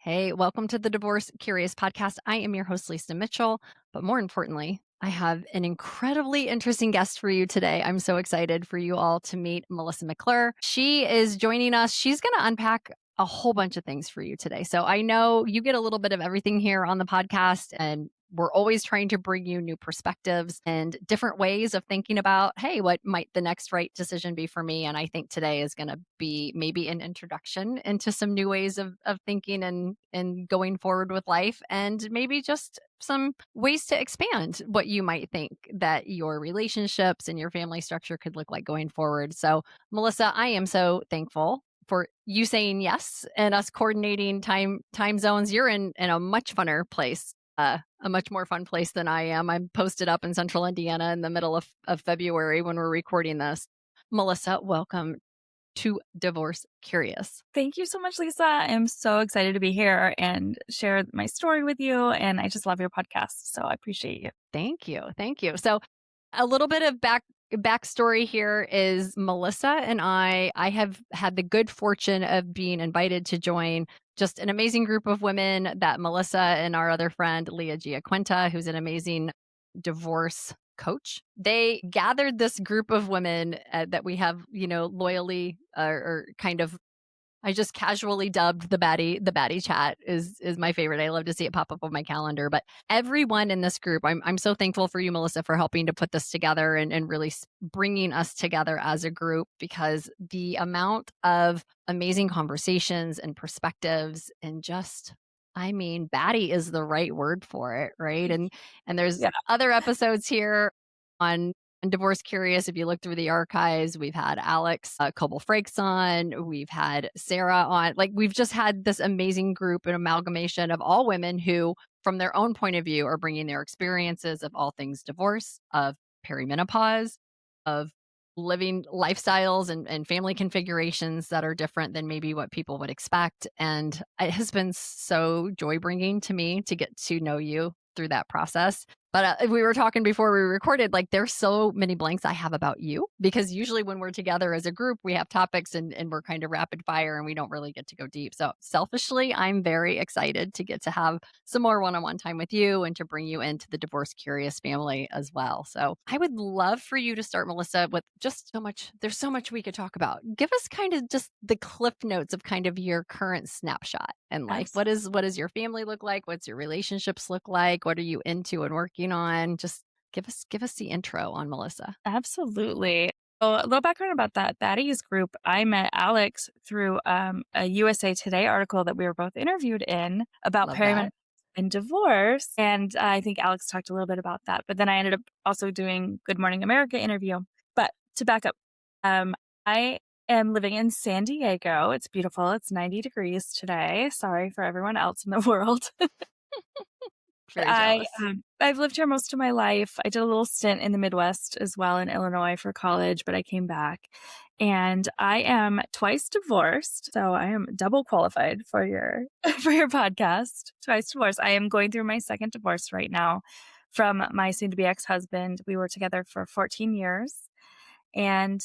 Hey, welcome to the Divorce Curious podcast. I am your host, Lisa Mitchell. But more importantly, I have an incredibly interesting guest for you today. I'm so excited for you all to meet Melissa McClure. She is joining us. She's going to unpack a whole bunch of things for you today. So I know you get a little bit of everything here on the podcast, and we're always trying to bring you new perspectives and different ways of thinking about, hey, what might the next right decision be for me? And I think today is going to be maybe an introduction into some new ways of thinking and going forward with life, and maybe just some ways to expand what you might think that your relationships and your family structure could look like going forward. So, Melissa, I am so thankful for you saying yes and us coordinating time zones. You're in a much funner place, a much more fun place than I am. I'm posted up in central Indiana in the middle of February when we're recording this. Melissa, welcome to Divorce Curious. Thank you so much, Lisa. I'm so excited to be here and share my story with you. And I just love your podcast. So I appreciate you. Thank you. Thank you. So a little bit of backstory here is Melissa and I have had the good fortune of being invited to join just an amazing group of women that Melissa and our other friend, Leah Giaquinta, who's an amazing divorce coach. They gathered this group of women that we have, loyally or kind of, I just casually dubbed the baddie chat is my favorite. I love to see it pop up on my calendar. But everyone in this group, I'm so thankful for you, Melissa, for helping to put this together and really bringing us together as a group, because the amount of amazing conversations and perspectives and just, baddie is the right word for it, right? And there's other episodes here on Divorce Curious. If you look through the archives, we've had Alex Coble-Frakes on, we've had Sarah on. Like, we've just had this amazing group, an amalgamation of all women who, from their own point of view, are bringing their experiences of all things divorce, of perimenopause, of living lifestyles and family configurations that are different than maybe what people would expect. And it has been so joy-bringing to me to get to know you through that process. But we were talking before we recorded, like, there's so many blanks I have about you, because usually when we're together as a group, we have topics and we're kind of rapid fire and we don't really get to go deep. So selfishly, I'm very excited to get to have some more one-on-one time with you and to bring you into the Divorce Curious family as well. So I would love for you to start, Melissa, with just there's so much we could talk about. Give us kind of just the cliff notes of kind of your current snapshot in life. What does your family look like? What's your relationships look like? What are you into and working on? Just give us the intro on Melissa. Absolutely. So a little background about that Baddies group. I met Alex through a USA Today article that we were both interviewed in about perimenopause and divorce. And I think Alex talked a little bit about that. But then I ended up also doing Good Morning America interview. But to back up, I am living in San Diego. It's beautiful. It's 90 degrees today. Sorry for everyone else in the world. I've lived here most of my life. I did a little stint in the Midwest as well, in Illinois, for college, but I came back. And I am twice divorced, so I am double qualified for your podcast. Twice divorced. I am going through my second divorce right now from my soon-to-be ex-husband. We were together for 14 years, and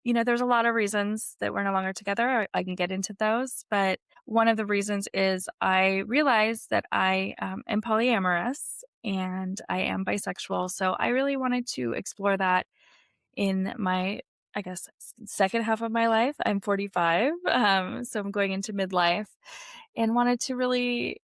there's a lot of reasons that we're no longer together. I can get into those, but one of the reasons is I realized that I am polyamorous and I am bisexual. So I really wanted to explore that in my, I guess, second half of my life. I'm 45, so I'm going into midlife, and wanted to really,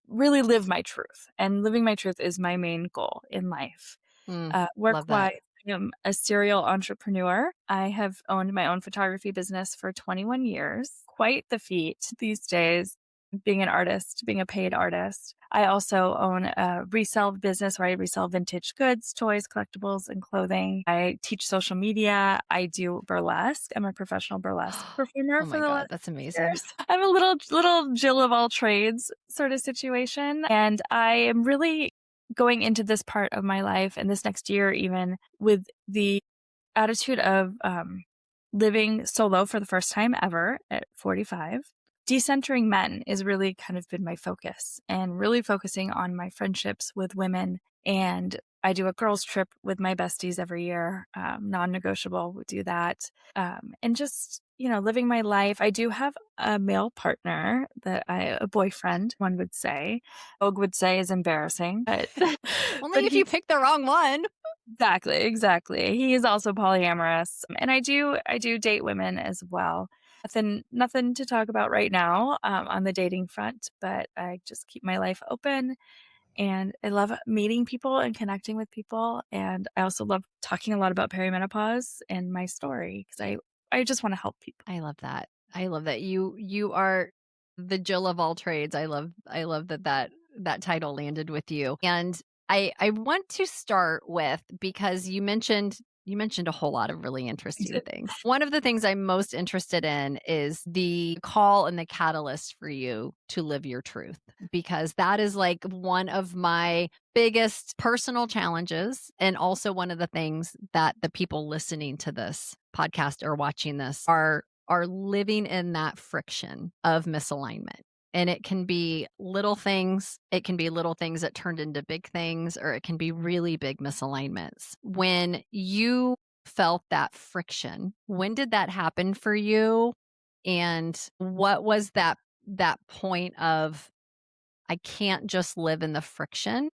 really live my truth. And living my truth is my main goal in life. Work-wise, I am a serial entrepreneur. I have owned my own photography business for 21 years. Quite the feat these days, being an artist, being a paid artist. I also own a resale business where I resell vintage goods, toys, collectibles, and clothing. I teach social media. I do burlesque. I'm a professional burlesque performer. Oh my God, that's amazing. Years. I'm a little Jill of all trades sort of situation. And I am really going into this part of my life and this next year even with the attitude of living solo for the first time ever at 45. Decentering men is really kind of been my focus, and really focusing on my friendships with women. And I do a girls trip with my besties every year, non-negotiable. We do that. And just, living my life. I do have a male partner a boyfriend, one would say. Vogue would say is embarrassing, but Only but if you he pick the wrong one. exactly. He is also polyamorous, and I do date women as well. Nothing to talk about right now on the dating front, but I just keep my life open. And I love meeting people and connecting with people. And I also love talking a lot about perimenopause and my story because I just want to help people. I love that. I love that you are the Jill of all trades. I love that title landed with you. And I want to start with, because you mentioned a whole lot of really interesting things. One of the things I'm most interested in is the call and the catalyst for you to live your truth, because that is like one of my biggest personal challenges, and also one of the things that the people listening to this podcast or watching this are living in that friction of misalignment. And it can be little things. It can be little things that turned into big things, or it can be really big misalignments. When you felt that friction, when did that happen for you? And what was that point of, I can't just live in the friction.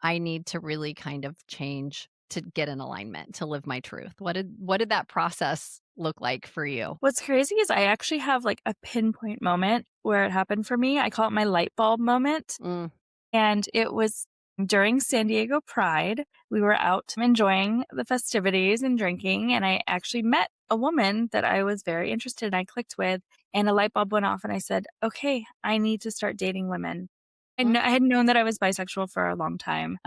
I need to really kind of change to get in alignment, to live my truth. What did that process look like for you? What's crazy is I actually have like a pinpoint moment where it happened for me. I call it my light bulb moment. Mm, And it was during San Diego Pride. We were out enjoying the festivities and drinking. And I actually met a woman that I was very interested in. I clicked with, and a light bulb went off. And I said, okay, I need to start dating women. mm, I had known that I was bisexual for a long time.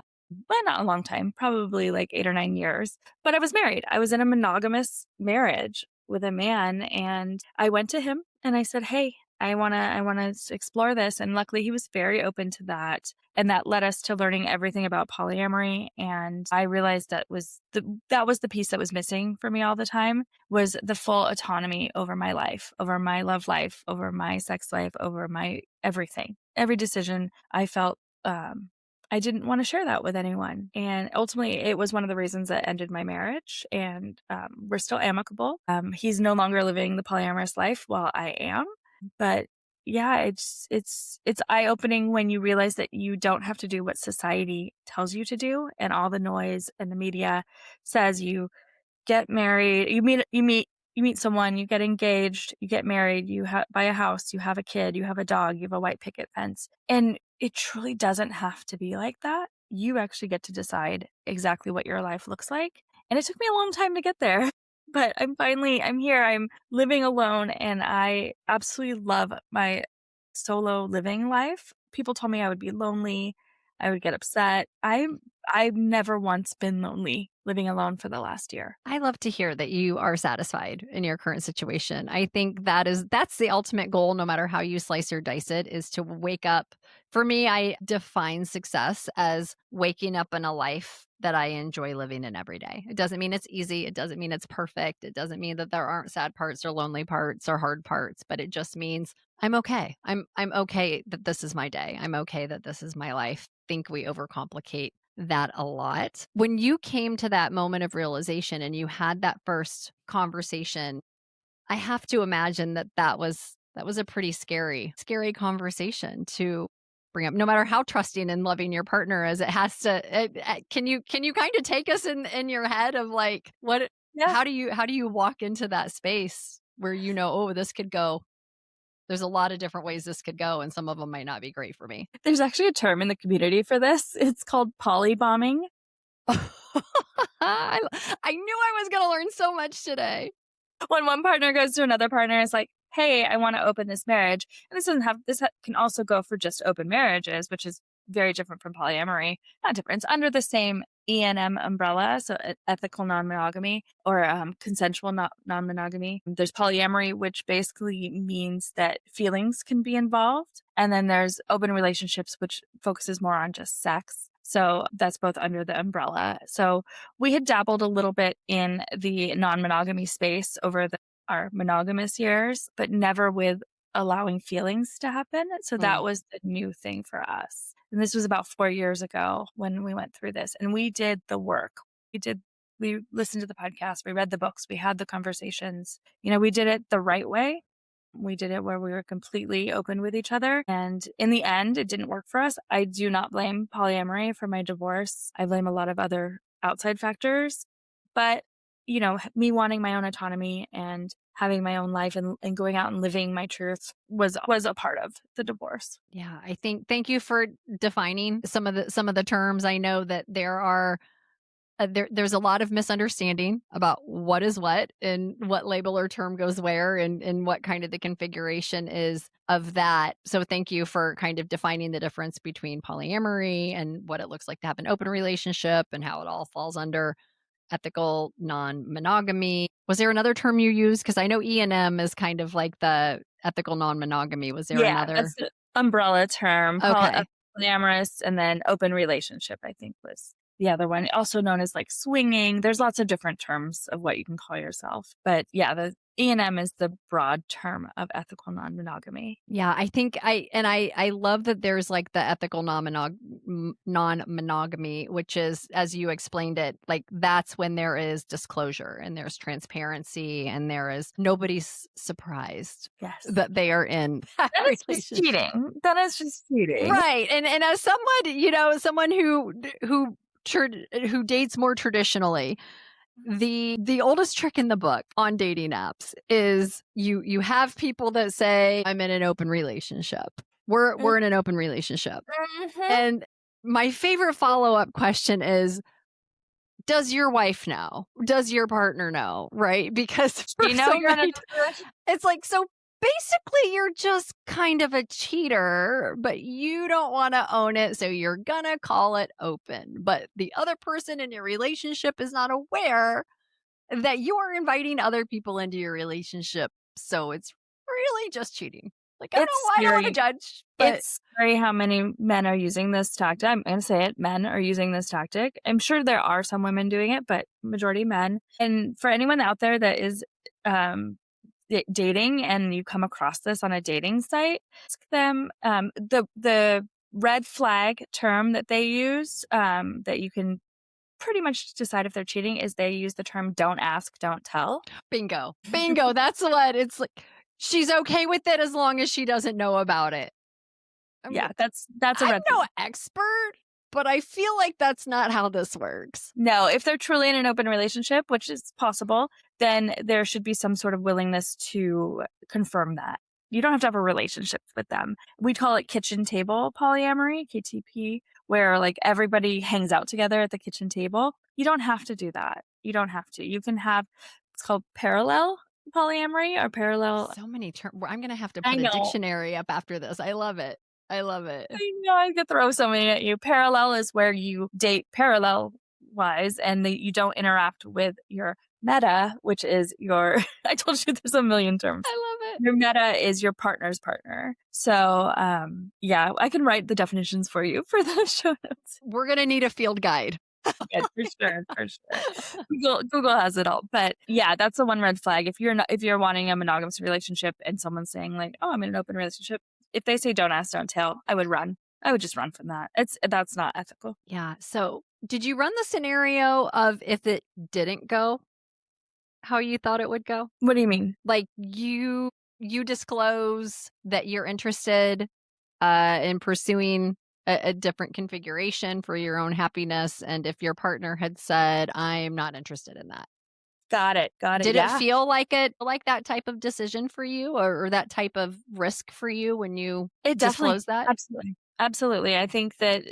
Well, not a long time, probably like 8 or 9 years. But I was married. I was in a monogamous marriage with a man. And I went to him and I said, hey, I want to explore this. And luckily he was very open to that. And that led us to learning everything about polyamory. And I realized that was the piece that was missing for me all the time, was the full autonomy over my life, over my love life, over my sex life, over my everything. Every decision I felt I didn't want to share that with anyone. And ultimately, it was one of the reasons that ended my marriage. And we're still amicable. He's no longer living the polyamorous life while I am. But yeah, it's eye-opening when you realize that you don't have to do what society tells you to do, and all the noise and the media says you get married, you meet someone, you get engaged, you get married, buy a house, you have a kid, you have a dog, you have a white picket fence. And it truly doesn't have to be like that. You actually get to decide exactly what your life looks like. And it took me a long time to get there. But I'm here, I'm living alone, and I absolutely love my solo living life. People told me I would be lonely, I would get upset. I've never once been lonely living alone for the last year. I love to hear that you are satisfied in your current situation. I think that's the ultimate goal, no matter how you slice or dice it, is to wake up. For me, I define success as waking up in a life that I enjoy living in every day. It doesn't mean it's easy. It doesn't mean it's perfect. It doesn't mean that there aren't sad parts or lonely parts or hard parts, but it just means I'm okay. I'm okay that this is my day. I'm okay that this is my life. I think we overcomplicate that a lot. When you came to that moment of realization and you had that first conversation, I have to imagine that was a pretty scary conversation to bring up. No matter how trusting and loving your partner is, it has to. Can you kind of take us in your head of like what? Yeah. How do you walk into that space where oh, this could go? There's a lot of different ways this could go, and some of them might not be great for me. There's actually a term in the community for this. It's called polybombing. I knew I was going to learn so much today. When one partner goes to another partner, it's like, hey, I want to open this marriage. And can also go for just open marriages, which is very different from polyamory. Not different. It's under the same E&M umbrella, so ethical non-monogamy, or consensual non-monogamy. There's polyamory, which basically means that feelings can be involved. And then there's open relationships, which focuses more on just sex. So that's both under the umbrella. So we had dabbled a little bit in the non-monogamy space over our monogamous years, but never with allowing feelings to happen. So that was the new thing for us. And this was about 4 years ago when we went through this, and we did the work. We did We listened to the podcast, we read the books, we had the conversations. We did it the right way. We did it where we were completely open with each other. And in the end, it didn't work for us. I do not blame polyamory for my divorce. I blame a lot of other outside factors. But, me wanting my own autonomy and having my own life and going out and living my truth was a part of the divorce. Yeah, I think thank you for defining some of the terms. I know that there's a lot of misunderstanding about what is what and what label or term goes where and what kind of the configuration is of that. So thank you for kind of defining the difference between polyamory and what it looks like to have an open relationship and how it all falls under ethical non-monogamy. Was there another term you used? Because I know E&M is kind of like the ethical non-monogamy. Was there Yeah, another? that's the umbrella term. Okay. Polyamorous and then open relationship, I think, was the other one, also known as like swinging. There's lots of different terms of what you can call yourself. But yeah, the E&M is the broad term of ethical non-monogamy. Yeah, I think I love that there's like the ethical non-monogamy, which is, as you explained it, like that's when there is disclosure and there's transparency and there is nobody's surprised Yes. that they are in that That is just relationship. cheating. That is just cheating. Right. And as someone who dates more traditionally, the oldest trick in the book on dating apps is you have people that say, I'm in an open relationship. We're in an open relationship. Mhm. And my favorite follow-up question is, does your wife know? Does your partner know? Right? Because for You know so you're in a many it's like, so basically you're just kind of a cheater, but you don't want to own it, so you're gonna call it open. But the other person in your relationship is not aware that you are inviting other people into your relationship. So it's really just cheating. Like, I don't It's know why I don't want to scary. judge, but It's scary how many men are using this tactic. I'm going to say it. Men are using this tactic. I'm sure there are some women doing it, but majority men. And for anyone out there that is dating and you come across this on a dating site, ask them the red flag term that they use that you can pretty much decide if they're cheating is they use the term don't ask, don't tell. bingo. Bingo. That's what it's like. She's okay with it as long as she doesn't know about it. Yeah, that's a I'm red no flag. expert, but I feel like that's not how this works. No, if they're truly in an open relationship, which is possible, then there should be some sort of willingness to confirm that. You don't have to have a relationship with them. We call it kitchen table polyamory, KTP, where like everybody hangs out together at the kitchen table. You don't have to do that. You don't have to. You can have, it's called parallel polyamory or parallel. So many terms. I'm going to have to I put a know. dictionary up after this. I love it. I love it. I know I could throw so many at you. Parallel is where you date parallel wise and you don't interact with your meta, which is your, I told you there's a million terms. I love it. Your meta is your partner's partner. So, yeah, I can write the definitions for you for the show notes. We're going to need a field guide. Yeah, for sure, for sure. Google has it all. But yeah, that's the one red flag. If you're wanting a monogamous relationship and someone's saying like, oh, I'm in an open relationship, if they say don't ask, don't tell, I would run. I would just run from that. That's not ethical. Yeah. So did you run the scenario of if it didn't go how you thought it would go? What do you mean? Like you disclose that you're interested in pursuing a different configuration for your own happiness. And if your partner had said, I'm not interested in that. Got it. Did Yeah. it feel like that type of decision for you or that type of risk for you when you disclose that? Absolutely. I think that,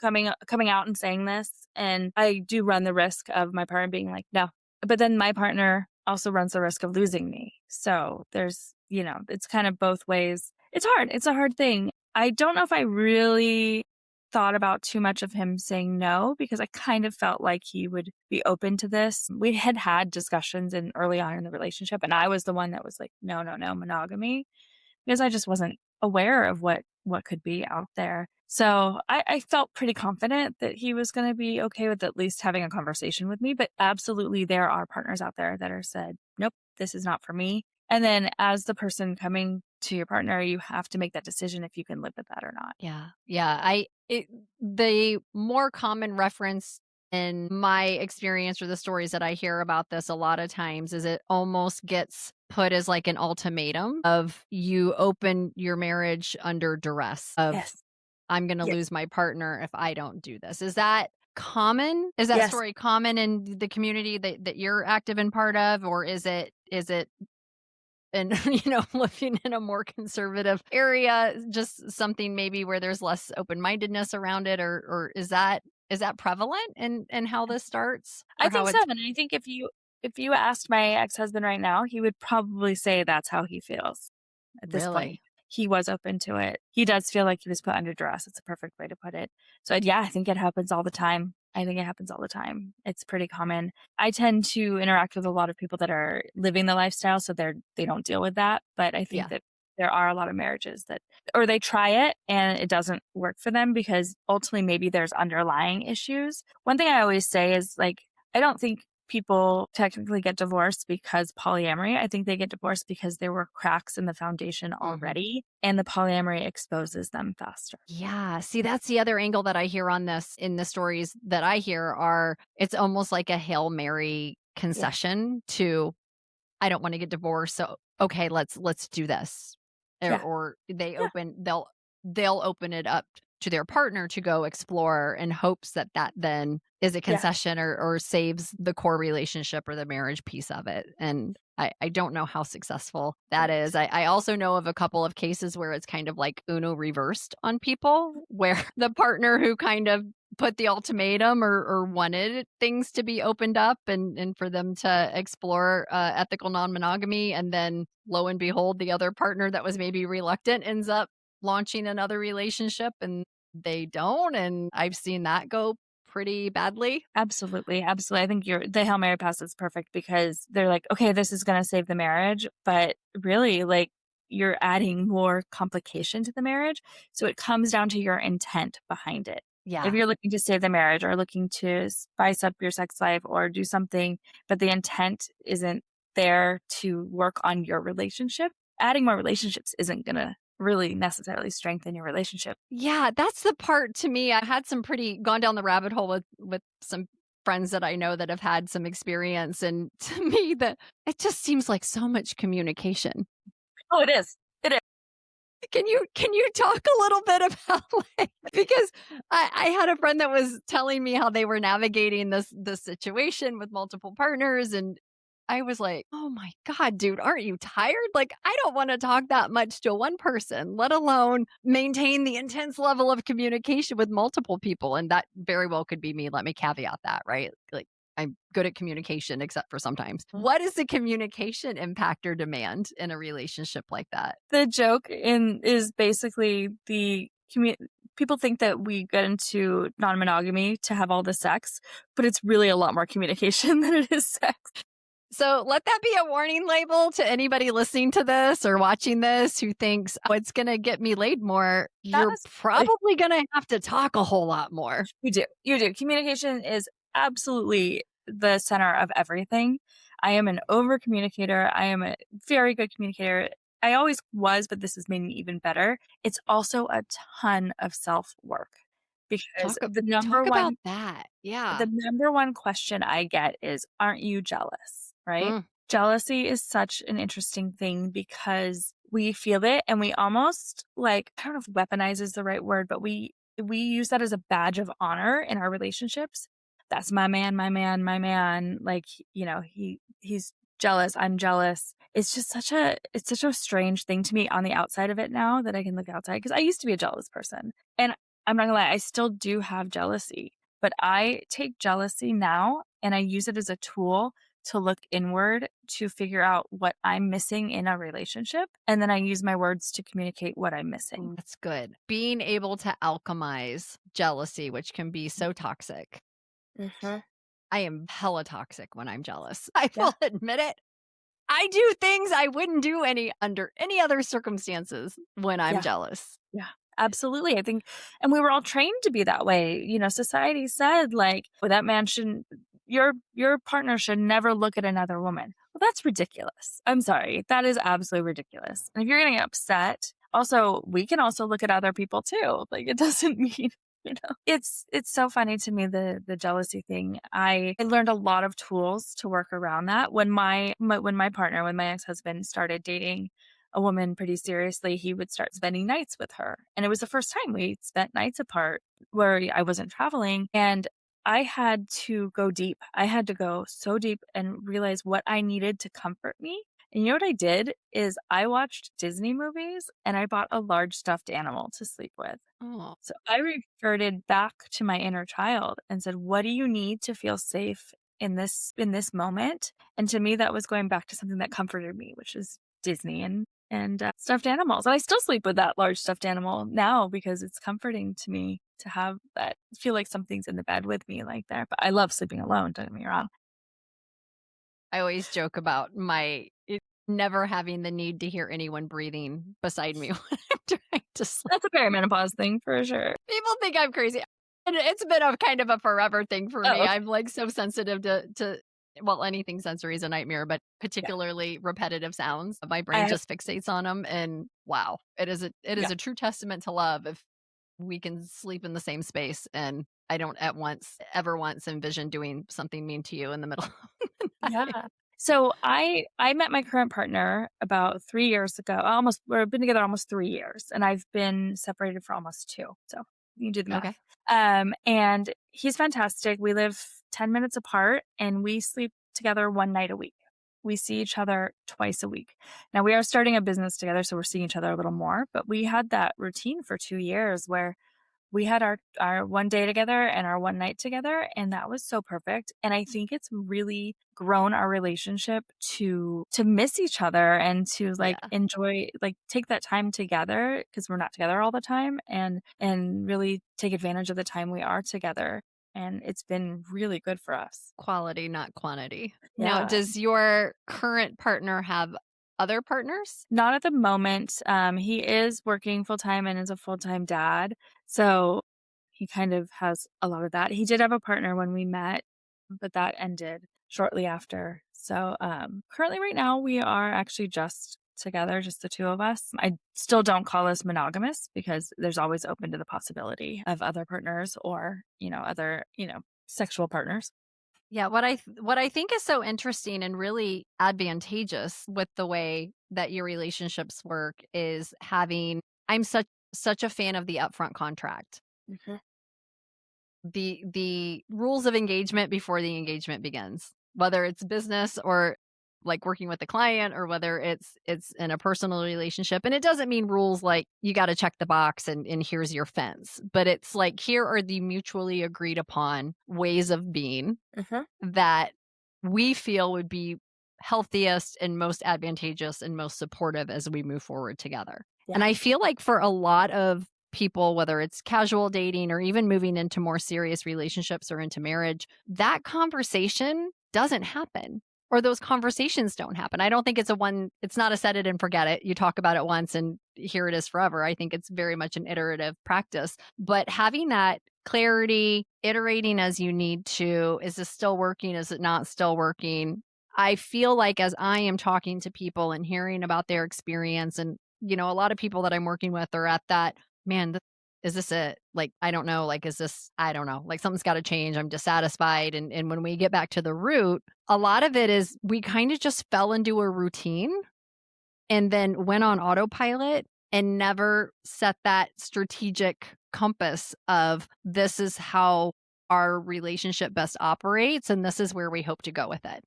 coming out and saying this, and I do run the risk of my partner being like, no, but then my partner also runs the risk of losing me. So there's, it's kind of both ways. It's hard. It's a hard thing. I don't know if I really thought about too much of him saying no, because I kind of felt like he would be open to this. We had discussions early on in the relationship, and I was the one that was like, no, monogamy, because I just wasn't aware of what could be out there. So I felt pretty confident that he was going to be okay with at least having a conversation with me. But absolutely, there are partners out there that are said, nope, this is not for me. And then as the person coming to your partner, you have to make that decision if you can live with that or not. Yeah. Yeah. The more common reference in my experience or the stories that I hear about this a lot of times is it almost gets put as like an ultimatum of you open your marriage under duress of Yes. I'm going to Yes. lose my partner if I don't do this. Is that common? Is that Yes. story common in the community that you're active and part of, or is it and living in a more conservative area, just something maybe where there's less open-mindedness around it, or is that prevalent in how this starts I or think how so, it's and I think if you asked my ex-husband right now, he would probably say that's how he feels at this point. really? He was open to it. He does feel like he was put under duress. It's a perfect way to put it. So, yeah, I think it happens all the time. I think it happens all the time. It's pretty common. I tend to interact with a lot of people that are living the lifestyle, so they don't deal with that, but I think Yeah. that there are a lot of marriages that or they try it and it doesn't work for them because ultimately maybe there's underlying issues. One thing I always say is like I don't think people technically get divorced because polyamory. I think they get divorced because there were cracks in the foundation Mhm. already and the polyamory exposes them faster. Yeah, see, that's the other angle that I hear on this in the stories that I hear are it's almost like a Hail Mary Yeah. concession to I don't want to get divorced, so okay, let's do this. Yeah. Or Yeah. they'll open it up to their partner to go explore in hopes that that then is a Yeah. concession or saves the core relationship or the marriage piece of it. And I don't know how successful that Right. is. I also know of a couple of cases where it's kind of like Uno reversed on people, where the partner who kind of put the ultimatum or wanted things to be opened up and for them to explore ethical non-monogamy, and then lo and behold the other partner that was maybe reluctant ends up launching another relationship and they don't, and I've seen that go pretty badly. Absolutely, absolutely. I think the Hail Mary pass is perfect because they're like, "Okay, this is gonna save the marriage," but really, like, you're adding more complication to the marriage, so it comes down to your intent behind it. If Yeah. you're looking to save the marriage or looking to spice up your sex life or do something, but the intent isn't there to work on your relationship, adding more relationships isn't gonna really necessarily strengthen your relationship. Yeah, that's the part to me. I had some pretty gone down the rabbit hole with some friends that I know that have had some experience, and to me that it just seems like so much communication. Oh, it is. It is. Can you talk a little bit about like because I had a friend that was telling me how they were navigating this situation with multiple partners, and I was like, "Oh my god, dude, aren't you tired? Like I don't want to talk that much to one person, let alone maintain the intense level of communication with multiple people." And that very well could be me. Let me caveat that, right? Like I'm good at communication except for sometimes. What is the communication impact or demand in a relationship like that? The joke in is basically people think that we get into non-monogamy to have all the sex, but it's really a lot more communication than it is sex. So let that be a warning label to anybody listening to this or watching this who thinks, oh, it's going to get me laid more. Not You're necessarily. probably going to have to talk a whole lot more. You do. You do. Communication is absolutely the center of everything. I am an over communicator. I am a very good communicator. I always was, but this has made me even better. It's also a ton of self-work because Talk, talk about that. Yeah. the number one question I get is, "Aren't you jealous?" Right? Mm, Jealousy is such an interesting thing because we feel it and we almost like, I don't know if weaponize is the right word, but we use that as a badge of honor in our relationships. That's my man, my man, my man. Like, he's jealous, I'm jealous. It's such a strange thing to me on the outside of it now that I can look outside because I used to be a jealous person. And I'm not gonna lie, I still do have jealousy, but I take jealousy now and I use it as a tool to look inward to figure out what I'm missing in a relationship. And then I use my words to communicate what I'm missing. that's good. Being able to alchemize jealousy, which can be so toxic. Mhm. I am hella toxic when I'm jealous. I Yeah. will admit it. I do things I wouldn't do under any other circumstances when I'm Yeah. jealous. Yeah. Absolutely. I think, and we were all trained to be that way. Society said like, well, that man shouldn't, your partner should never look at another woman. Well, that's ridiculous. I'm sorry. That is absolutely ridiculous. And if you're getting upset, also, we can also look at other people too. Like, it doesn't mean It's so funny to me, the jealousy thing. I learned a lot of tools to work around that. When my partner, when my ex-husband started dating a woman pretty seriously, he would start spending nights with her. And it was the first time we spent nights apart where I wasn't traveling. And I had to go deep. I had to go so deep and realize what I needed to comfort me. And you know what I did is I watched Disney movies and I bought a large stuffed animal to sleep with. Oh, So I reverted back to my inner child and said, "What do you need to feel safe in this moment?" And to me, that was going back to something that comforted me, which is Disney and stuffed animals. And I still sleep with that large stuffed animal now because it's comforting to me to have that feel like something's in the bed with me like that. But I love sleeping alone. Don't get me wrong. I always joke about never having the need to hear anyone breathing beside me when I'm trying to sleep. That's a perimenopause thing for sure. People think I'm crazy. And it's been a kind of a forever thing for me. Oh, I'm like so sensitive to well, anything sensory is a nightmare, but yeah. particularly repetitive sounds. My I brain have, just fixates on them. And wow, it is yeah. a true testament to love if we can sleep in the same space and I don't at once ever once envision doing something mean to you in the middle of the night. Yeah. So I met my current partner about 3 years ago. We've been together almost 3 years, and I've been separated for almost 2. So you can do the Okay. math. And he's fantastic. We live 10 minutes apart, and we sleep together 1 night a week. We see each other twice a week. Now we are starting a business together, so we're seeing each other a little more, but we had that routine for 2 years where we had our one day together and our one night together, and that was so perfect, and I think it's really grown our relationship to miss each other and to, like, Yeah. enjoy like, take that time together because 'cause we're not together all the time, and really take advantage of the time we are together, and it's been really good for us. Quality, not quantity. Now, Yeah. does your current partner have other partners? Not at the moment. He is working full time and is a full time dad. So he kind of has a lot of that. He did have a partner when we met, but that ended shortly after. So currently, right now, we are actually just together, just the two of us. I still don't call us monogamous because there's always open to the possibility of other partners or, other, sexual partners. Yeah, what I think is so interesting and really advantageous with the way that your relationships work is having I'm such a fan of the upfront contract. Mhm. The rules of engagement before the engagement begins, whether it's business or like working with the client or whether it's in a personal relationship. And it doesn't mean rules like you got to check the box and here's your fence, but it's like here are the mutually agreed upon ways of being Mhm. that we feel would be healthiest and most advantageous and most supportive as we move forward together. And Yeah. I feel like for a lot of people, whether it's casual dating or even moving into more serious relationships or into marriage, that conversation doesn't happen or those conversations don't happen. I don't think it's not a set it and forget it. You talk about it once and here it is forever. I think it's very much an iterative practice. But having that clarity, iterating as you need to, is this still working? Is it not still working? I feel like as I am talking to people and hearing about their experience, and, a lot of people that I'm working with are at that, man, is this it? Like, I don't know. Like, is this, I don't know, like something's got to change. I'm dissatisfied. And when we get back to the root, a lot of it is we kind of just fell into a routine and then went on autopilot and never set that strategic compass of this is how our relationship best operates and this is where we hope to go with it.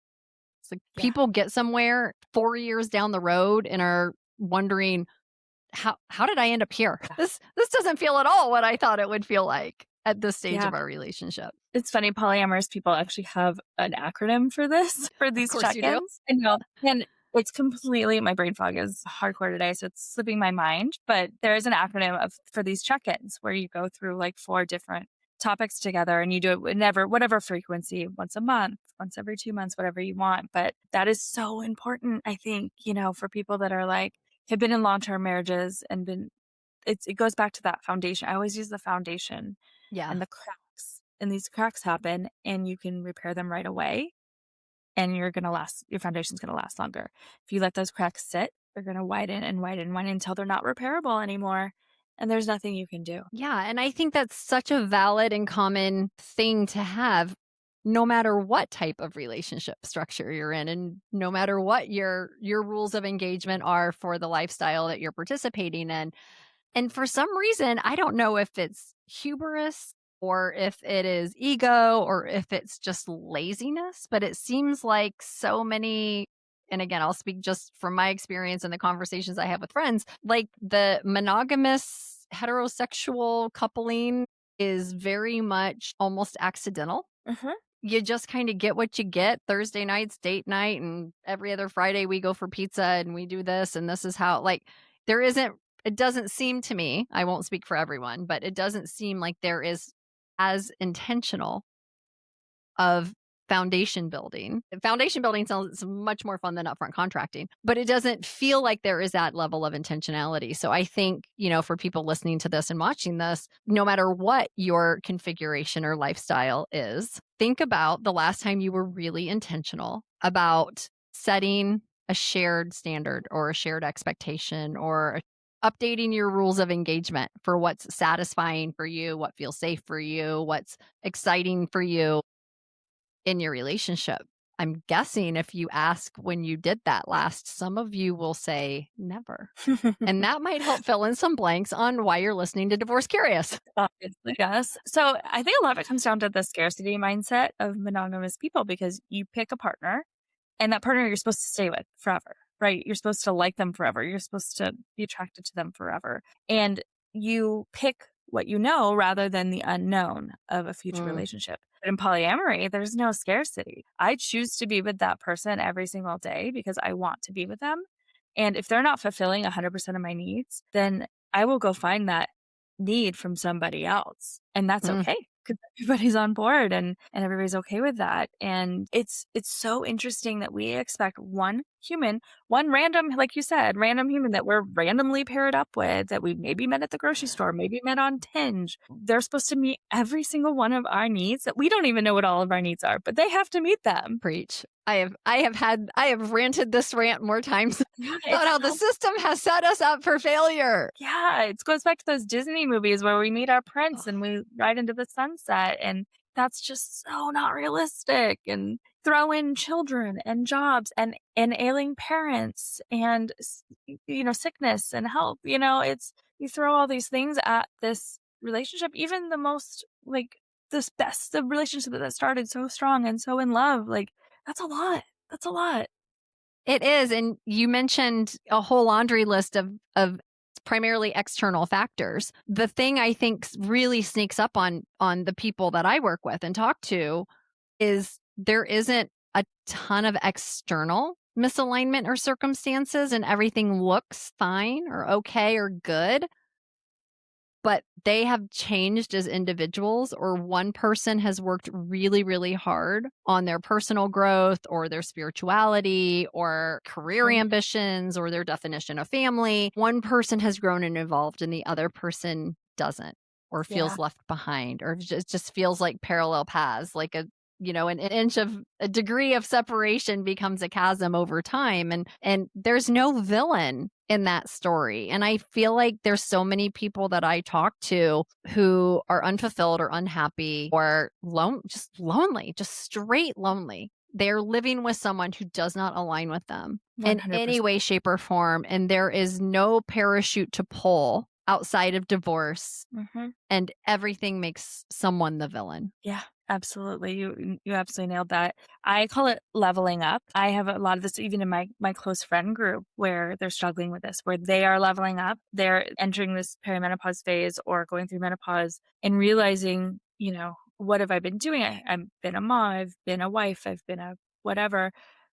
It's like Yeah. people get somewhere 4 years down the road and are wondering how did I end up here? This doesn't feel at all what I thought it would feel like at this stage Yeah. of our relationship. It's funny, polyamorous people actually have an acronym for this, for Of these course you do. check-ins. I know. And it's completely my brain fog is hardcore today, so it's slipping my mind. But there is an acronym for these check-ins where you go through like 4 different topics together and you do it whenever, whatever frequency, once a month, once every 2 months, whatever you want. But that is so important, I think, for people that are like, have been in long-term marriages and it goes back to that foundation. I always use the foundation Yeah. and the cracks. And these cracks happen and you can repair them right away and your foundation's gonna last longer. If you let those cracks sit, they're gonna widen and widen and widen until they're not repairable anymore. and there's nothing you can do. Yeah, and I think that's such a valid and common thing to have no matter what type of relationship structure you're in and no matter what your rules of engagement are for the lifestyle that you're participating in. And for some reason, I don't know if it's hubris or if it is ego or if it's just laziness, but it seems like so many, and again, I'll speak just from my experience and the conversations I have with friends, like the monogamous heterosexual coupling is very much almost accidental. Mhm. You just kind of get what you get. Thursday night's date night, and every other Friday we go for pizza and we do this, and this is how, like, there isn't, it doesn't seem to me, I won't speak for everyone, but it doesn't seem like there is as intentional of foundation building. Foundation building sounds much more fun than upfront contracting, but it doesn't feel like there is that level of intentionality. So I think, for people listening to this and watching this, no matter what your configuration or lifestyle is, think about the last time you were really intentional about setting a shared standard or a shared expectation or updating your rules of engagement for what's satisfying for you, what feels safe for you, what's exciting for you in your relationship. I'm guessing if you ask when you did that last, some of you will say never. And that might help fill in some blanks on why you're listening to Divorce Curious. Obviously, yes. So I think a lot of it comes down to the scarcity mindset of monogamous people because you pick a partner and that partner you're supposed to stay with forever, right? You're supposed to like them forever. You're supposed to be attracted to them forever. And you pick what you know rather than the unknown of a future Mm, relationship. But in polyamory, there's no scarcity. I choose to be with that person every single day because I want to be with them. And if they're not fulfilling 100% of my needs, then I will go find that need from somebody else. And that's mm. okay because everybody's on board and everybody's okay with that. And it's so interesting that we expect one human, one random, like you said, random human that we're randomly paired up with, that we maybe met at the grocery store, maybe met on Tinge. They're supposed to meet every single one of our needs that we don't even know what all of our needs are, but they have to meet them. Preach. I have ranted this rant more times Yeah, about how the system has set us up for failure. yeah, it goes back to those Disney movies where we meet our prince and we ride into the sunset, and that's just so not realistic. And throw in children and jobs and ailing parents and sickness and health. It's you throw all these things at this relationship, even the most like this best the relationship that started so strong and so in love, like that's a lot. That's a lot. It is, and you mentioned a whole laundry list of primarily external factors. The thing I think really sneaks up on the people that I work with and talk to is there isn't a ton of external misalignment or circumstances and everything looks fine or okay or good, but they have changed as individuals, or one person has worked really, really hard on their personal growth or their spirituality or career Mhm. ambitions or their definition of family. One person has grown and evolved and the other person doesn't or Yeah. feels left behind or just feels like parallel paths, like an inch of a degree of separation becomes a chasm over time. And there's no villain in that story. And I feel like there's so many people that I talk to who are unfulfilled or unhappy or just lonely, just straight lonely. They're living with someone who does not align with them in any 100%. way, shape, or form. And there is no parachute to pull outside of divorce. Mhm. And everything makes someone the villain. Yeah, absolutely. You absolutely nailed that. I call it leveling up. I have a lot of this even in my close friend group where they're struggling with this, where they are leveling up. They're entering this perimenopause phase or going through menopause and realizing, what have I been doing? I've been a mom, I've been a wife, I've been a whatever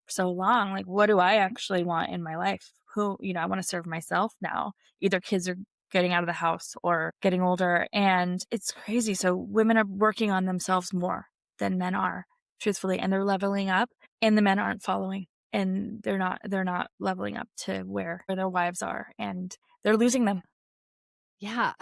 for so long. Like, what do I actually want in my life? I want to serve myself now. Either kids are getting out of the house or getting older. And it's crazy. So women are working on themselves more than men are, truthfully, and they're leveling up and the men aren't following. And they're not leveling up to where their wives are and they're losing them. Yeah,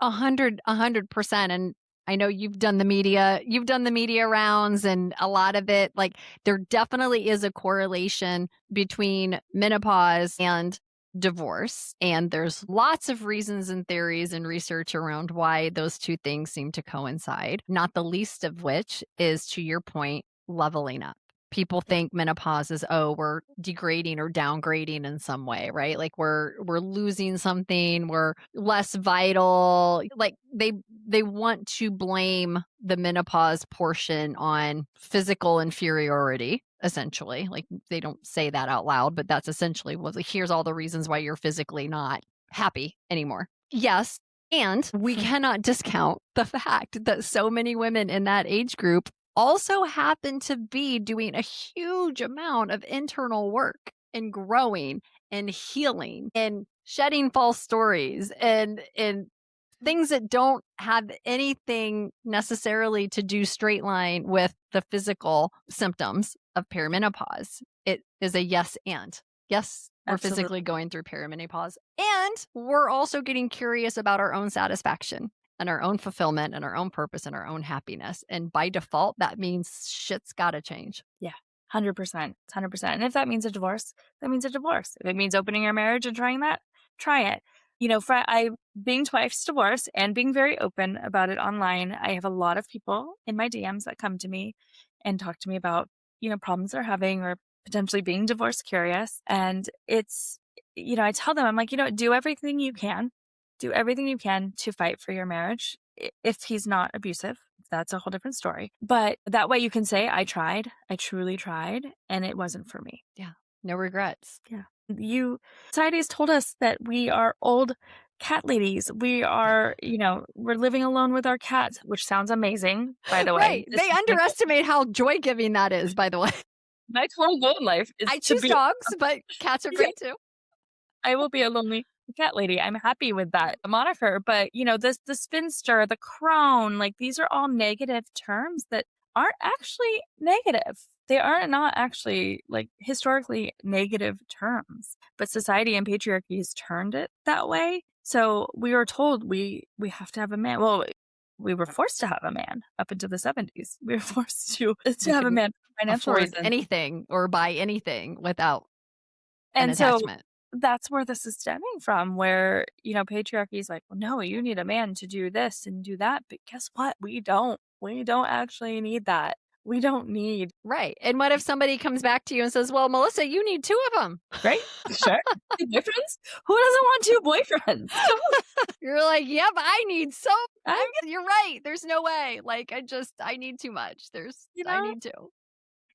100%. And I know you've done the media rounds and a lot of it, like there definitely is a correlation between menopause and divorce. And there's lots of reasons and theories and research around why those two things seem to coincide, not the least of which is, to your point, leveling up. People think menopause is, oh, we're degrading or downgrading in some way, right? Like we're losing something, we're less vital. Like they want to blame the menopause portion on physical inferiority, essentially. Like they don't say that out loud, but that's essentially what, like, here's all the reasons why you're physically not happy anymore. Yes. And we cannot discount the fact that so many women in that age group also happen to be doing a huge amount of internal work and growing and healing and shedding false stories and things that don't have anything necessarily to do straight line with the physical symptoms of perimenopause. It is a yes and. Yes, we're Absolutely. physically going through perimenopause, and we're also getting curious about our own satisfaction and our own fulfillment and our own purpose and our own happiness. And by default, that means shit's got to change. Yeah, 100%. 100%. And if that means a divorce, that means a divorce. If it means opening your marriage and trying that, try it. You know, I being twice divorced and being very open about it online, I have a lot of people in my DMs that come to me and talk to me about, you know, problems they're having or potentially being divorce curious. And it's, you know, I tell them, I'm like, you know, do everything you can. Do everything you can to fight for your marriage. If he's not abusive, that's a whole different story. But that way you can say, I tried, I truly tried, and it wasn't for me. Yeah. No regrets. Yeah. Society has told us that we are old cat ladies. We are, you know, we're living alone with our cats, which sounds amazing, by the way. Right. They underestimate how joy giving that is, by the way. My total goal in life is I choose dogs, but cats are great too. I will be a lonely cat lady. I'm happy with that moniker. But, you know, the spinster, the crone, like these are all negative terms that aren't actually negative. They are not actually like historically negative terms, but society and patriarchy has turned it that way. So we were told we have to have a man. Well, we were forced to have a man up until the 70s. We were forced to have a man for financial afford reasons. anything or buy anything without an And so attachment. that's where this is stemming from, where, you know, patriarchy is like, well, no, you need a man to do this and do that. But guess what? We don't actually need that. We don't need. Right. And what if somebody comes back to you and says, well, Melissa, you need two of them. Right? Sure. Two boyfriends? Who doesn't want two boyfriends? You're like, yep, I need so. You're right. There's no way. Like, I need too much. I need two.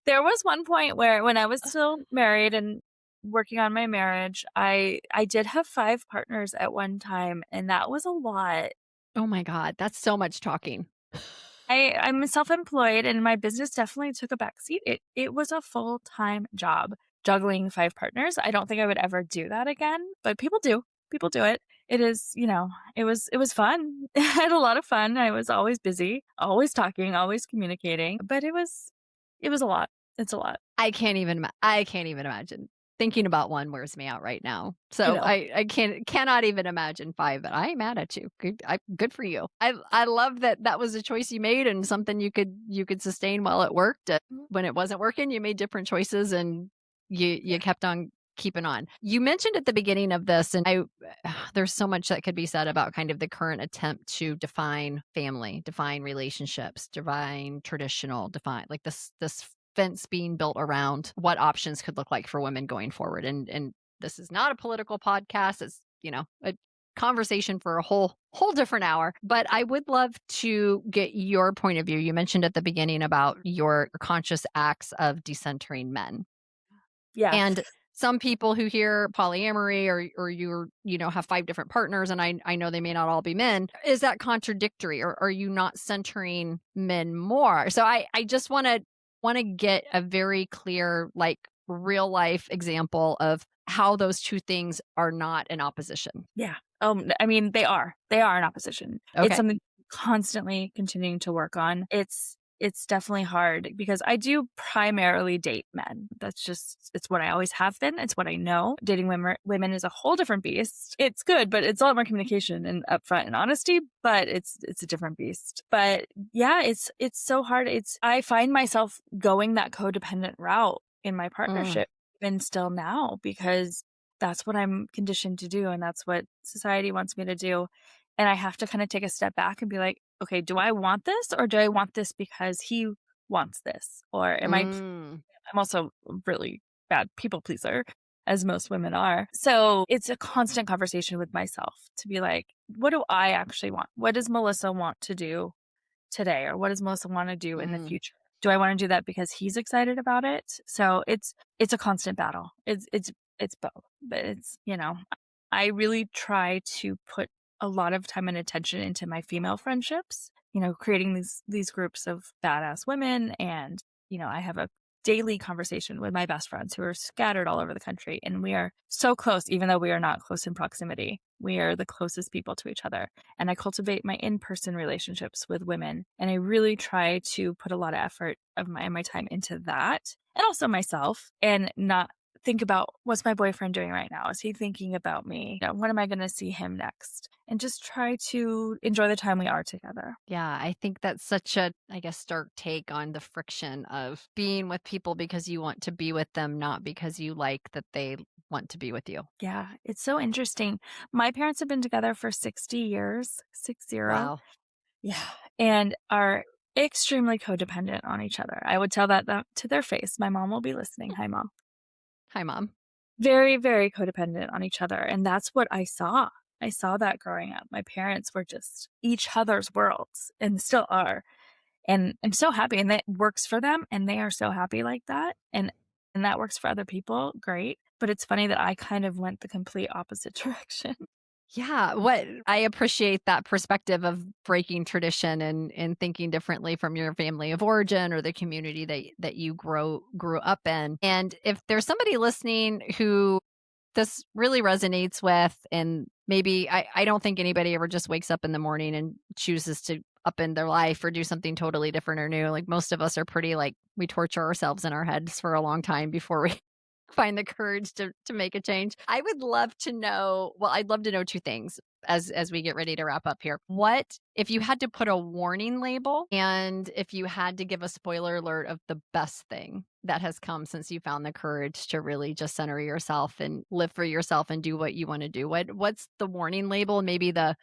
There was one point where when I was still married and working on my marriage, I did have 5 partners at one time, and that was a lot. Oh my God. That's so much talking. I'm self-employed and my business definitely took a back seat. It was a full-time job juggling 5 partners. I don't think I would ever do that again, but people do. People do it. It is, you know, it was fun. I had a lot of fun. I was always busy, always talking, always communicating, but it was a lot. It's a lot. I can't even imagine. Thinking about one wears me out right now. So I cannot even imagine 5, but I ain't mad at you. Good for you. I love that was a choice you made and something you could sustain while it worked. When it wasn't working, you made different choices and you kept on keeping on. You mentioned at the beginning of this, and there's so much that could be said about kind of the current attempt to define family, define relationships, define traditional, define like this fence being built around what options could look like for women going forward. And this is not a political podcast. It's, you know, a conversation for a whole different hour. But I would love to get your point of view. You mentioned at the beginning about your conscious acts of decentering men. Yeah. And some people who hear polyamory or you're, you know, have 5 different partners, and I know they may not all be men. Is that contradictory, or are you not centering men more? So I just want to get a very clear, like, real life example of how those two things are not in opposition. Yeah. I mean, they are in opposition. Okay. It's something constantly continuing to work on. It's definitely hard because I do primarily date men. It's what I always have been. It's what I know. Dating women is a whole different beast. It's good, but it's a lot more communication and upfront and honesty, but it's a different beast. But yeah, it's so hard. I find myself going that codependent route in my partnership even still now, because that's what I'm conditioned to do, and that's what society wants me to do. And I have to kind of take a step back and be like, okay, do I want this, or do I want this because he wants this? Or Mm, I'm also a really bad people pleaser, as most women are. So it's a constant conversation with myself to be like, what do I actually want? What does Melissa want to do today? Or what does Melissa want to do in the mm. future? Do I want to do that because he's excited about it? So it's a constant battle. It's both. But it's, I really try to put a lot of time and attention into my female friendships, creating these groups of badass women. And, I have a daily conversation with my best friends who are scattered all over the country. And we are so close, even though we are not close in proximity. We are the closest people to each other. And I cultivate my in-person relationships with women. And I really try to put a lot of effort of my time into that, and also myself, and not think about, what's my boyfriend doing right now? Is he thinking about me? When am I going to see him next? And just try to enjoy the time we are together. Yeah, I think that's such a, I guess, stark take on the friction of being with people because you want to be with them, not because you like that they want to be with you. Yeah, it's so interesting. My parents have been together for 60 years, 60. Wow. Yeah. And are extremely codependent on each other. I would tell that to their face. My mom will be listening. Hi, mom. Hi, mom. Very, very codependent on each other. And that's what I saw. I saw that growing up. My parents were just each other's worlds and still are. And I'm so happy. And that works for them. And they are so happy like that. And that works for other people. Great. But it's funny that I kind of went the complete opposite direction. Yeah, what I appreciate that perspective of breaking tradition and thinking differently from your family of origin or the community that you grew up in. And if there's somebody listening who this really resonates with, and maybe I don't think anybody ever just wakes up in the morning and chooses to upend their life or do something totally different or new. Like most of us are pretty like we torture ourselves in our heads for a long time before we find the courage to make a change. I would love to know, well, I'd love to know two things as we get ready to wrap up here. What if you had to put a warning label and if you had to give a spoiler alert of the best thing that has come since you found the courage to really just center yourself and live for yourself and do what you want to do? What's the warning label? Maybe the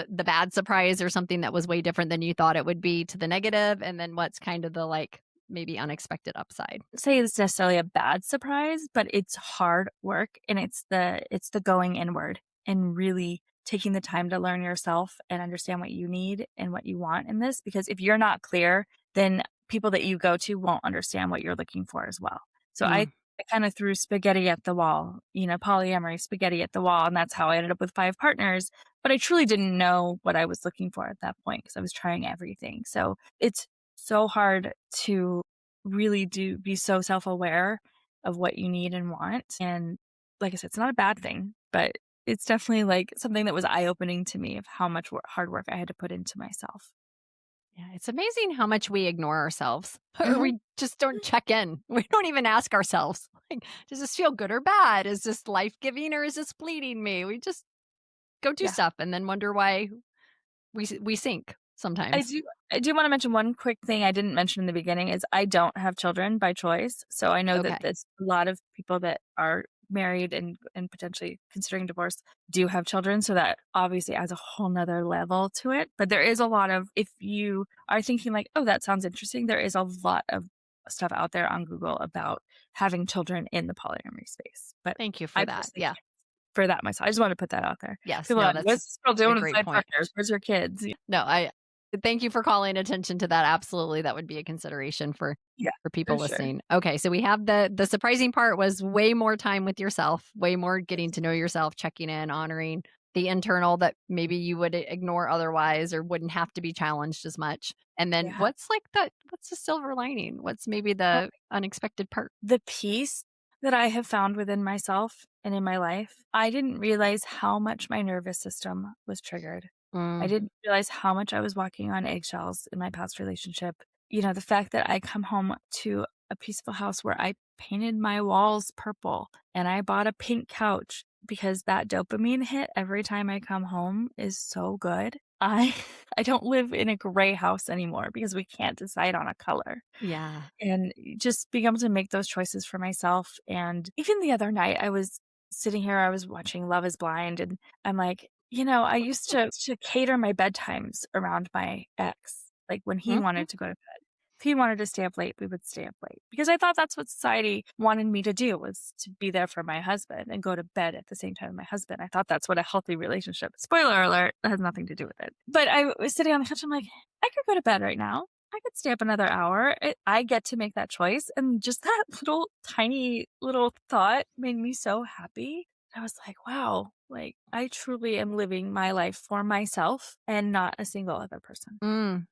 bad surprise or something that was way different than you thought it would be to the negative, and then what's kind of the like maybe unexpected upside? Say it's necessarily a bad surprise, but it's hard work, and it's the going inward and really taking the time to learn yourself and understand what you need and what you want in this, because if you're not clear, then people that you go to won't understand what you're looking for as well. So I Mm, I kind of threw spaghetti at the wall, polyamory spaghetti at the wall, and that's how I ended up with 5 partners, but I truly didn't know what I was looking for at that point because I was trying everything. So it's so hard to really do be so self-aware of what you need and want. And like I said, it's not a bad thing, but it's definitely like something that was eye-opening to me of how much hard work I had to put into myself. yeah, it's amazing how much we ignore ourselves or Mhm. we just don't check in. We don't even ask ourselves, like, does this feel good or bad? Is this life giving or is this bleeding me? We just go do Yeah. stuff and then wonder why we sink I sometimes. do I do wanna mention one quick thing I didn't mention in the beginning is I don't have children by choice, so I know that Okay. there's a lot of people that are married and potentially considering divorce do have children, so that obviously adds a whole 'nother level to it, but there is a lot of, if you are thinking like, "Oh, that sounds interesting," there is a lot of stuff out there on Google about having children in the polyamory space, but Thank you for I that. personally Yeah. can't for that myself. I just wanted to put that out there. Yes. People are No, like, "What's that's this girl a doing with great 5 point. partners? Where's your kids?" No, I thank you for calling attention to that. Absolutely, that would be a consideration Yeah, for for people sure. listening. Okay, so we have the surprising part was way more time with yourself, way more getting to know yourself, checking in, honoring the internal that maybe you would ignore otherwise or wouldn't have to be challenged as much. And then Yeah. what's the silver lining? What's maybe Uh, the unexpected part? the peace that I have found within myself and in my life, I didn't realize how much my nervous system was triggered. I Mm, didn't realize how much I was walking on eggshells in my past relationship. The fact that I come home to a peaceful house where I painted my walls purple and I bought a pink couch because that dopamine hit every time I come home is so good. I I don't live in a gray house anymore because we can't decide on a color. yeah. And just being able to make those choices for myself. And even the other night, I was sitting here, I was watching Love is Blind, and I'm like, I used to cater my bedtimes around my ex. Like when he Mhm. wanted to go to bed. If he wanted to stay up late, we would stay up late because I thought that's what society wanted me to do, was to be there for my husband and go to bed at the same time as my husband. I thought that's what a healthy relationship. Spoiler alert, that has nothing to do with it. But I was sitting on the couch. I'm like, I could go to bed right now. I could stay up another hour. I get to make that choice. And just that little tiny little thought made me so happy. I was like, wow, like I truly am living my life for myself and not a single other person. Mm.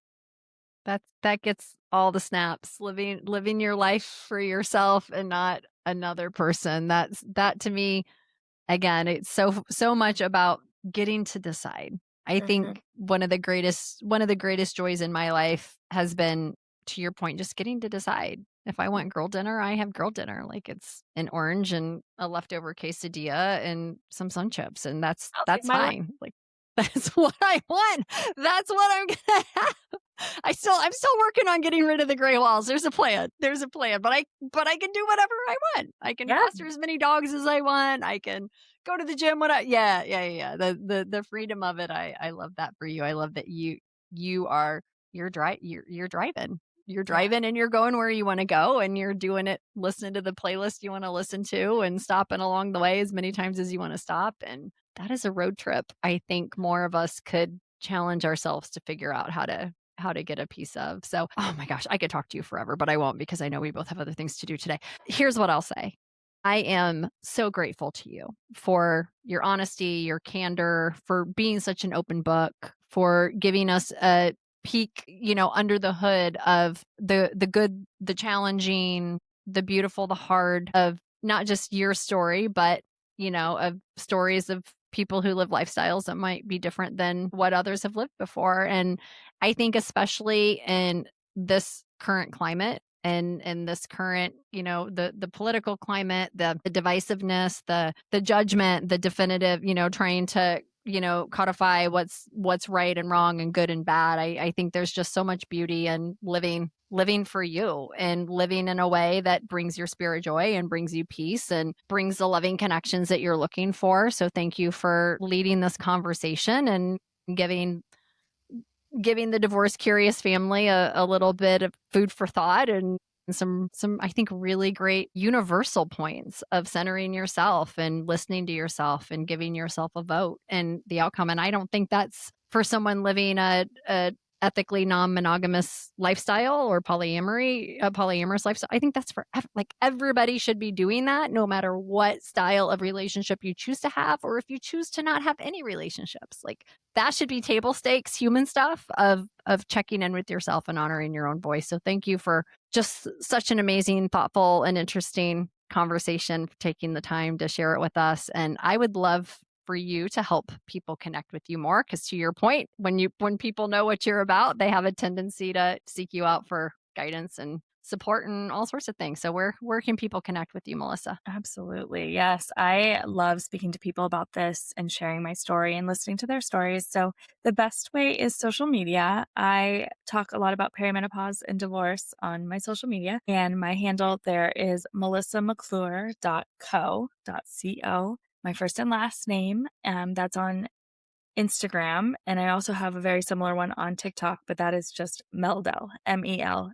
That gets all the snaps. Living your life for yourself and not another person. That to me, again, it's so much about getting to decide. I Mhm. think one of the greatest joys in my life has been, to your point, just getting to decide. If I want girl dinner, I have girl dinner. Like it's an orange and a leftover quesadilla and some sun chips, and that's I'll take that's my life. fine. Like that's what I want. That's what I'm gonna have. I'm still working on getting rid of the gray walls. There's a plan. There's a plan. But I can do whatever I want. I can Yeah. foster as many dogs as I want. I can go to the gym when I yeah. The freedom of it. I love that for you. I love that you are you're driving. You're Yeah. driving and you're going where you want to go, and you're doing it, listening to the playlist you want to listen to and stopping along the way as many times as you want to stop. And that is a road trip I think more of us could challenge ourselves to figure out how to get a piece of. So, oh my gosh, I could talk to you forever, but I won't because I know we both have other things to do today. Here's what I'll say. I am so grateful to you for your honesty, your candor, for being such an open book, for giving us a peek, under the hood of the good, the challenging, the beautiful, the hard of not just your story, but of stories of people who live lifestyles that might be different than what others have lived before. And I think especially in this current climate and in this current, the political climate, the divisiveness, the judgment, the definitive, trying to codify what's right and wrong and good and bad. I think there's just so much beauty in living for you and living in a way that brings your spirit joy and brings you peace and brings the loving connections that you're looking for. So thank you for leading this conversation and giving the divorce curious family a little bit of food for thought and some I think really great universal points of centering yourself and listening to yourself and giving yourself a vote and the outcome. And I don't think that's for someone living a ethically non-monogamous lifestyle or polyamory, a polyamorous lifestyle. I think that's for like everybody should be doing that, no matter what style of relationship you choose to have, or if you choose to not have any relationships. Like that should be table stakes human stuff of checking in with yourself and honoring your own voice. So thank you for just such an amazing, thoughtful, and interesting conversation, for taking the time to share it with us. And I would love for you to help people connect with you more, because to your point, when people know what you're about, they have a tendency to seek you out for guidance and support and all sorts of things. So where can people connect with you, Melissa? Absolutely. Yes. I love speaking to people about this and sharing my story and listening to their stories. So, the best way is social media. I talk a lot about perimenopause and divorce on my social media, and my handle there is melissamcclure.co. My first and last name. That's on Instagram, and I also have a very similar one on TikTok, but that is just Meldell, Meldell.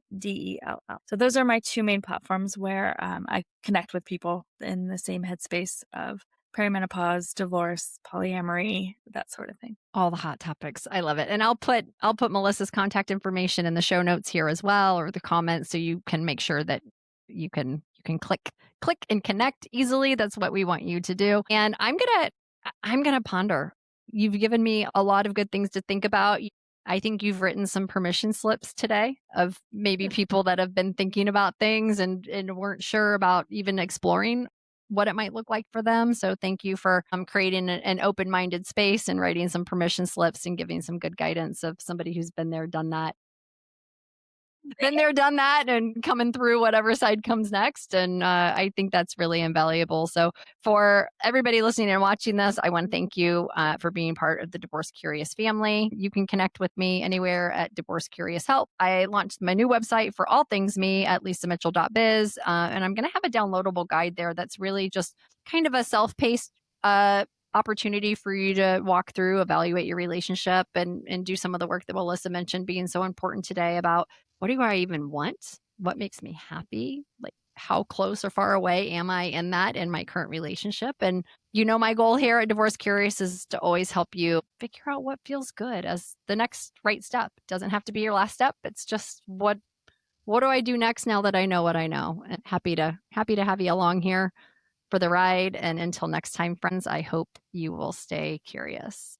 So those are my two main platforms where I connect with people in the same headspace of perimenopause, divorce, polyamory, that sort of thing. All the hot topics. I love it. And I'll put Melissa's contact information in the show notes here as well, or the comments, so you can make sure that you can click and connect easily. That's what we want you to do. And I'm gonna ponder. You've given me a lot of good things to think about. I think you've written some permission slips today of maybe people that have been thinking about things and weren't sure about even exploring what it might look like for them. So thank you for creating an open-minded space and writing some permission slips and giving some good guidance of somebody who's been there, done that. been there, done that, and coming through whatever side comes next. And I think that's really invaluable. So, for everybody listening and watching this, I want to thank you for being part of the Divorce Curious family. You can connect with me anywhere at Divorce Curious Help. I launched my new website for all things me at lisamitchell.biz. And I'm going to have a downloadable guide there that's really just kind of a self paced opportunity for you to walk through, evaluate your relationship, and do some of the work that Melissa mentioned being so important today about what do I even want? What makes me happy? Like, how close or far away am I in my current relationship? And my goal here at Divorce Curious is to always help you figure out what feels good as the next right step. It doesn't have to be your last step. It's just what do I do next now that I know what I know? And happy to have you along here for the ride. And until next time, friends, I hope you will stay curious.